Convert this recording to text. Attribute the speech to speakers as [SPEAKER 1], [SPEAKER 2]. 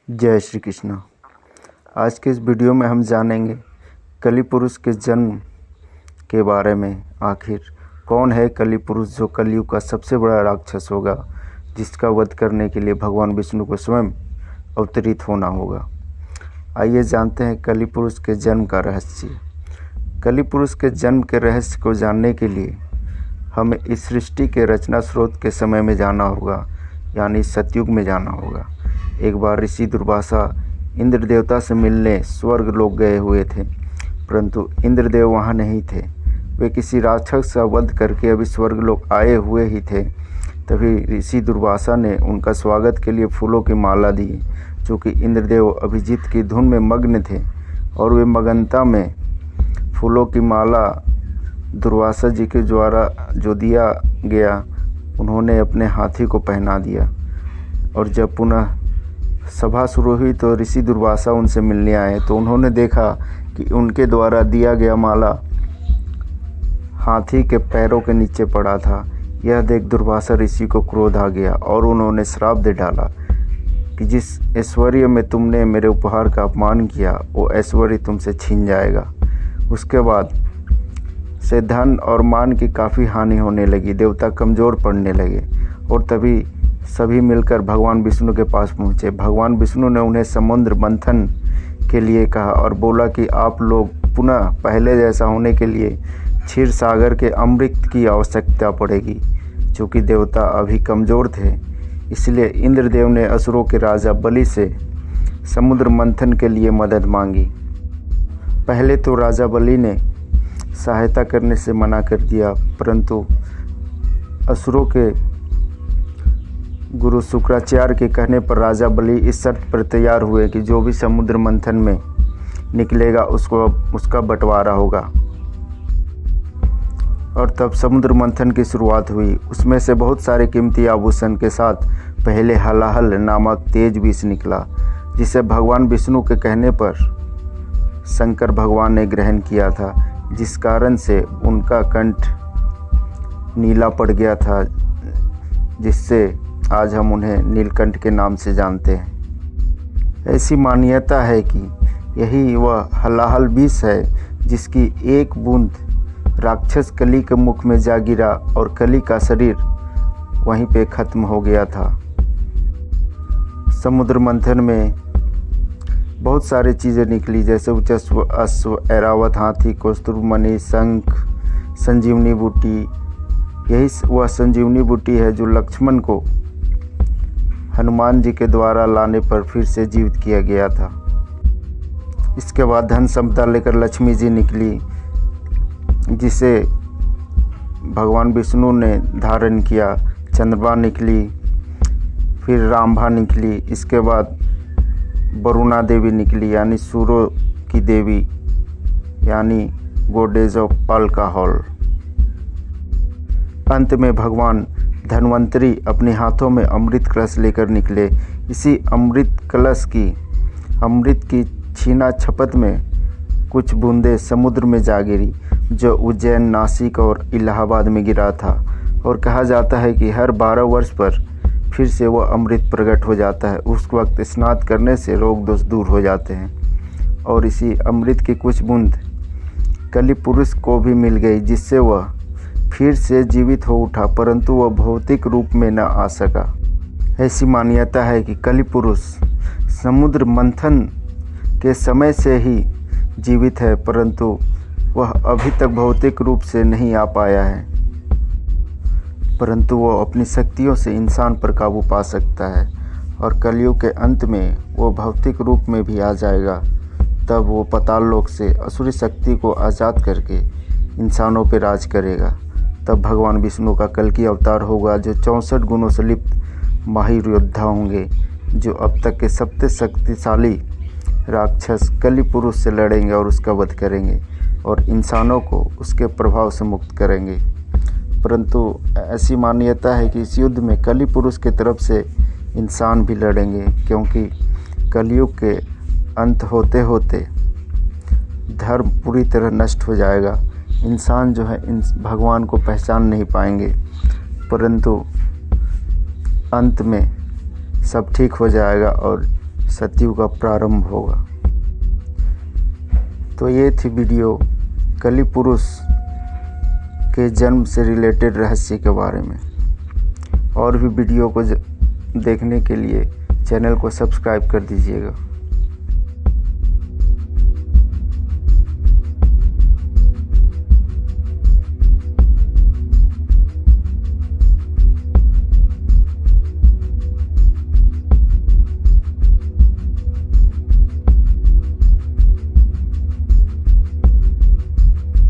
[SPEAKER 1] जय श्री कृष्ण। आज के इस वीडियो में हम जानेंगे कली पुरुष के जन्म के बारे में। आखिर कौन है कली पुरुष जो कलयुग का सबसे बड़ा राक्षस होगा, जिसका वध करने के लिए भगवान विष्णु को स्वयं अवतरित होना होगा। आइए जानते हैं कली पुरुष के जन्म का रहस्य। कली पुरुष के जन्म के रहस्य को जानने के लिए हमें इस सृष्टि के रचना स्रोत के समय में जाना होगा, यानी सतयुग में जाना होगा। एक बार ऋषि दुर्वासा इंद्र देवता से मिलने स्वर्ग लोक गए हुए थे, परंतु इंद्रदेव वहाँ नहीं थे। वे किसी राक्षस का वध करके अभी स्वर्ग लोक आए हुए ही थे। तभी ऋषि दुर्वासा ने उनका स्वागत के लिए फूलों की माला दी, चूँकि इंद्रदेव अभिजीत की धुन में मग्न थे और वे मगनता में फूलों की माला दुर्वासा जी के द्वारा जो दिया गया, उन्होंने अपने हाथी को पहना दिया। और जब पुनः सभा शुरू हुई तो ऋषि दुर्वासा उनसे मिलने आए, तो उन्होंने देखा कि उनके द्वारा दिया गया माला हाथी के पैरों के नीचे पड़ा था। यह देख दुर्वासा ऋषि को क्रोध आ गया और उन्होंने श्राप दे डाला कि जिस ऐश्वर्य में तुमने मेरे उपहार का अपमान किया, वो ऐश्वर्य तुमसे छीन जाएगा। उसके बाद से धन और मान की काफ़ी हानि होने लगी, देवता कमज़ोर पड़ने लगे और तभी सभी मिलकर भगवान विष्णु के पास पहुँचे। भगवान विष्णु ने उन्हें समुद्र मंथन के लिए कहा और बोला कि आप लोग पुनः पहले जैसा होने के लिए क्षीर सागर के अमृत की आवश्यकता पड़ेगी। चूँकि देवता अभी कमज़ोर थे, इसलिए इंद्रदेव ने असुरों के राजा बलि से समुद्र मंथन के लिए मदद मांगी। पहले तो राजा बलि ने सहायता करने से मना कर दिया, परंतु असुरों के गुरु शुक्राचार्य के कहने पर राजा बलि इस शर्त पर तैयार हुए कि जो भी समुद्र मंथन में निकलेगा उसका बंटवारा होगा। और तब समुद्र मंथन की शुरुआत हुई। उसमें से बहुत सारे कीमती आभूषण के साथ पहले हलाहल नामक तेज विष निकला, जिसे भगवान विष्णु के कहने पर शंकर भगवान ने ग्रहण किया था, जिस कारण से उनका कंठ नीला पड़ गया था, जिससे आज हम उन्हें नीलकंठ के नाम से जानते हैं। ऐसी मान्यता है कि यही वह हलाहल विष है जिसकी एक बूंद राक्षस कली के मुख में जा गिरा और कली का शरीर वहीं पे खत्म हो गया था। समुद्र मंथन में बहुत सारी चीज़ें निकली, जैसे उच्चस्व, अश्व, ऐरावत हाथी, कौस्तुभमणि, शंख, संजीवनी बूटी। यही वह संजीवनी बूटी है जो लक्ष्मण को हनुमान जी के द्वारा लाने पर फिर से जीवित किया गया था। इसके बाद धन संपदा लेकर लक्ष्मी जी निकली, जिसे भगवान विष्णु ने धारण किया। चंद्रमा निकली, फिर रामभा निकली। इसके बाद वरुणा देवी निकली, यानी सूर्यों की देवी, यानी गॉडेज ऑफ अल्कोहल। अंत में भगवान धन्वंतरी अपने हाथों में अमृत कलश लेकर निकले। इसी अमृत की छीना झपट में कुछ बूंदें समुद्र में जा गिरी, जो उज्जैन, नासिक और इलाहाबाद में गिरा था। और कहा जाता है कि हर 12 वर्ष पर फिर से वह अमृत प्रकट हो जाता है। उस वक्त स्नान करने से रोग दोष दूर हो जाते हैं। और इसी अमृत की कुछ बूंद कली पुरुष को भी मिल गई, जिससे वह फिर से जीवित हो उठा, परंतु वह भौतिक रूप में न आ सका। ऐसी मान्यता है कि कली पुरुष समुद्र मंथन के समय से ही जीवित है, परंतु वह अभी तक भौतिक रूप से नहीं आ पाया है। परंतु वह अपनी शक्तियों से इंसान पर काबू पा सकता है और कलयुग के अंत में वो भौतिक रूप में भी आ जाएगा। तब वो पाताल लोक से असुरी शक्ति को आज़ाद करके इंसानों पर राज करेगा। तब भगवान विष्णु का कल्कि अवतार होगा, जो 64 गुणों से लिप्त माहिर योद्धा होंगे, जो अब तक के सबसे शक्तिशाली राक्षस कली पुरुष से लड़ेंगे और उसका वध करेंगे और इंसानों को उसके प्रभाव से मुक्त करेंगे। परंतु ऐसी मान्यता है कि इस युद्ध में कली पुरुष की तरफ से इंसान भी लड़ेंगे, क्योंकि कलयुग के अंत होते होते धर्म पूरी तरह नष्ट हो जाएगा। इंसान जो है भगवान को पहचान नहीं पाएंगे, परंतु अंत में सब ठीक हो जाएगा और सतयुग का प्रारंभ होगा। तो ये थी वीडियो कली पुरुष के जन्म से रिलेटेड रहस्य के बारे में। और भी वीडियो को देखने के लिए चैनल को सब्सक्राइब कर दीजिएगा।